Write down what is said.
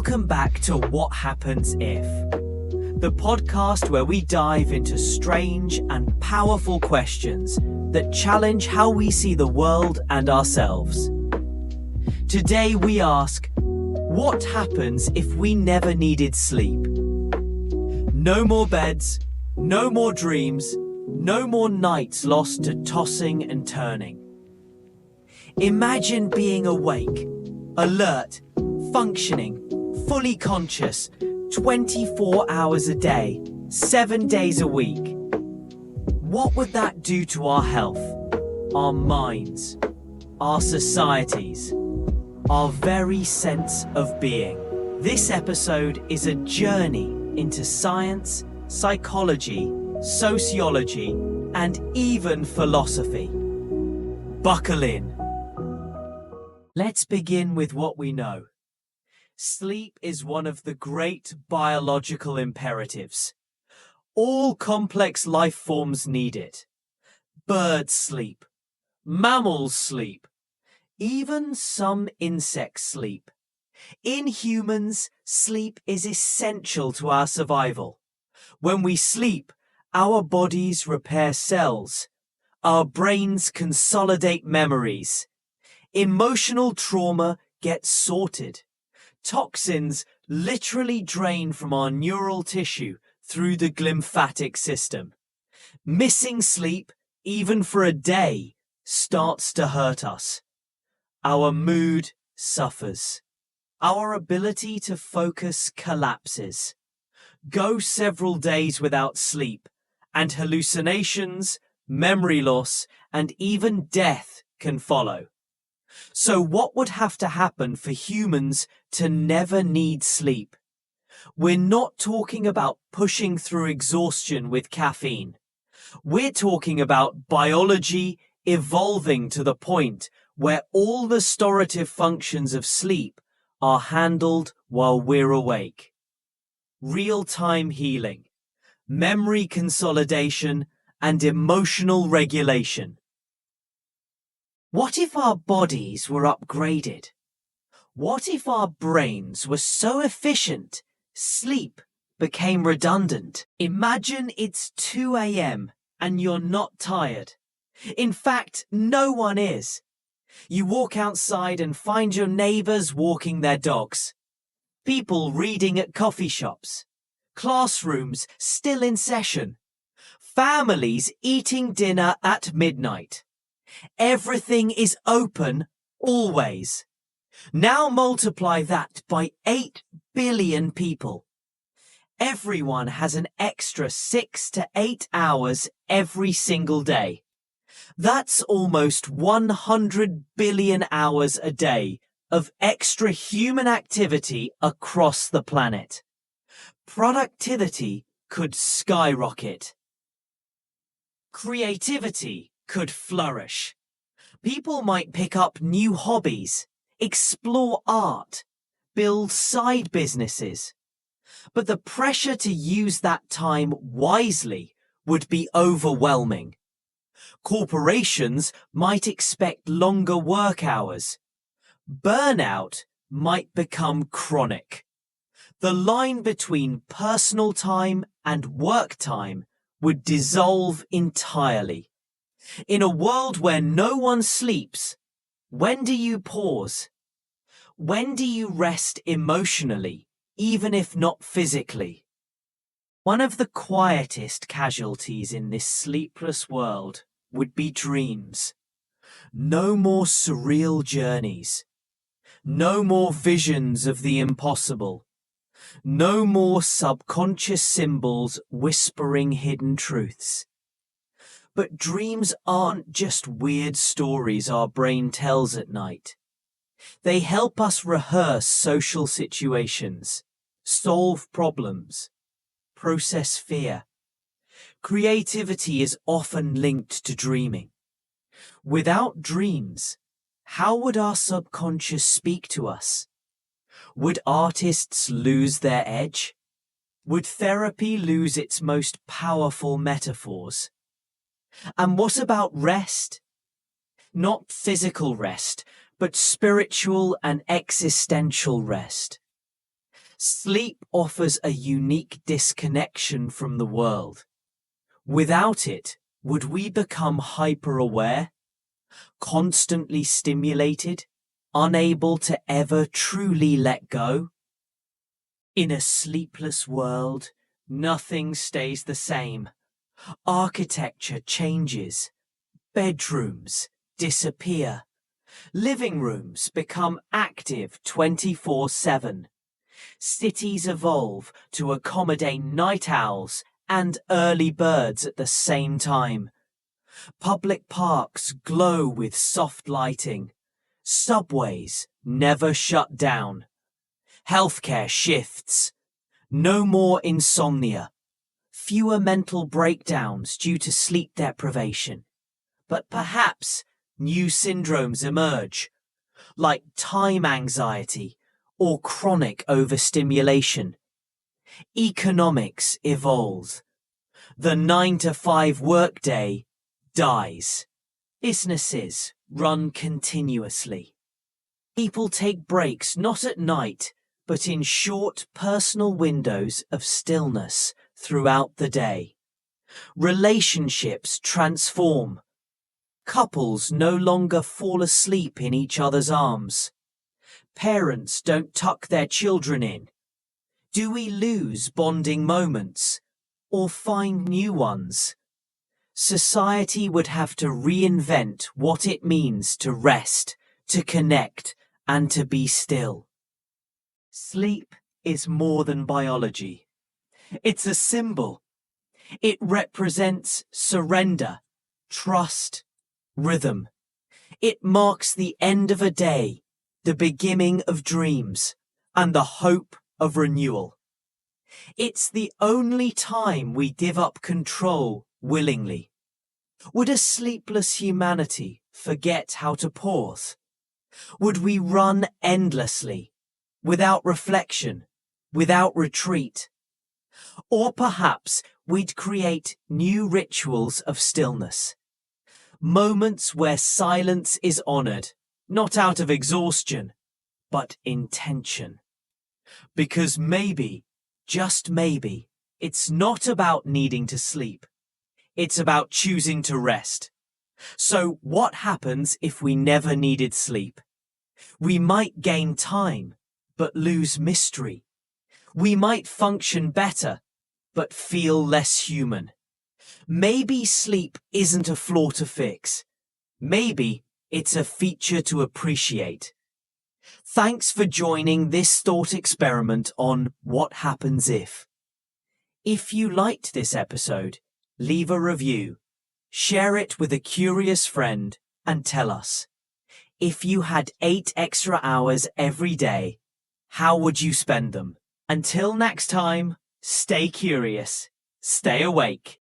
Welcome back to What Happens If, the podcast where we dive into strange and powerful questions that challenge how we see the world and ourselves. Today we ask, what happens if we never needed sleep? No more beds, no more dreams, no more nights lost to tossing and turning. Imagine being awake, alert, functioning, fully conscious, 24 hours a day, 7 days a week. What would that do to our health, our minds, our societies, our very sense of being? This episode is a journey into science, psychology, sociology, and even philosophy. Buckle in. Let's begin with what we know. Sleep is one of the great biological imperatives. All complex life forms need it. Birds sleep. Mammals sleep. Even some insects sleep. In humans, sleep is essential to our survival. When we sleep, our bodies repair cells. Our brains consolidate memories. Emotional trauma gets sorted. Toxins literally drain from our neural tissue through the glymphatic system. Missing sleep, even for a day, starts to hurt us. Our mood suffers. Our ability to focus collapses. Go several days without sleep, and hallucinations, memory loss, and even death can follow. So what would have to happen for humans to never need sleep? We're not talking about pushing through exhaustion with caffeine. We're talking about biology evolving to the point where all the restorative functions of sleep are handled while we're awake. Real-time healing, memory consolidation, and emotional regulation. What if our bodies were upgraded? What if our brains were so efficient, sleep became redundant? Imagine it's 2 a.m. and you're not tired. In fact, no one is. You walk outside and find your neighbors walking their dogs. People reading at coffee shops. Classrooms still in session. Families eating dinner at midnight. Everything is open, always. Now multiply that by 8 billion people. Everyone has an extra 6 to 8 hours every single day. That's almost 100 billion hours a day of extra human activity across the planet. Productivity could skyrocket. Creativity could flourish. People might pick up new hobbies, explore art, build side businesses. But the pressure to use that time wisely would be overwhelming. Corporations might expect longer work hours. Burnout might become chronic. The line between personal time and work time would dissolve entirely. In a world where no one sleeps, when do you pause? When do you rest emotionally, even if not physically? One of the quietest casualties in this sleepless world would be dreams. No more surreal journeys. No more visions of the impossible. No more subconscious symbols whispering hidden truths. But dreams aren't just weird stories our brain tells at night. They help us rehearse social situations, solve problems, process fear. Creativity is often linked to dreaming. Without dreams, how would our subconscious speak to us? Would artists lose their edge? Would therapy lose its most powerful metaphors? And what about rest? Not physical rest, but spiritual and existential rest. Sleep offers a unique disconnection from the world. Without it, would we become hyper-aware, constantly stimulated, unable to ever truly let go? In a sleepless world, nothing stays the same. Architecture changes. Bedrooms disappear. Living rooms become active 24/7. Cities evolve to accommodate night owls and early birds at the same time. Public parks glow with soft lighting. Subways never shut down. Healthcare shifts. No more insomnia. Fewer mental breakdowns due to sleep deprivation. But perhaps new syndromes emerge, like time anxiety or chronic overstimulation. Economics evolves. The 9-to-5 workday dies. Businesses run continuously. People take breaks not at night, but in short personal windows of stillness throughout the day. Relationships transform. Couples no longer fall asleep in each other's arms. Parents don't tuck their children in. Do we lose bonding moments or find new ones? Society would have to reinvent what it means to rest, to connect, and to be still. Sleep is more than biology. It's a symbol. It represents surrender, trust, rhythm. It marks the end of a day, the beginning of dreams, and the hope of renewal. It's the only time we give up control willingly. Would a sleepless humanity forget how to pause? Would we run endlessly, without reflection, without retreat? Or perhaps we'd create new rituals of stillness. Moments where silence is honored, not out of exhaustion, but intention. Because maybe, just maybe, it's not about needing to sleep. It's about choosing to rest. So what happens if we never needed sleep? We might gain time, but lose mystery. We might function better, but feel less human. Maybe sleep isn't a flaw to fix. Maybe it's a feature to appreciate. Thanks for joining this thought experiment on What Happens If. If you liked this episode, leave a review, share it with a curious friend, and tell us. If you had 8 extra hours every day, how would you spend them? Until next time, stay curious, stay awake,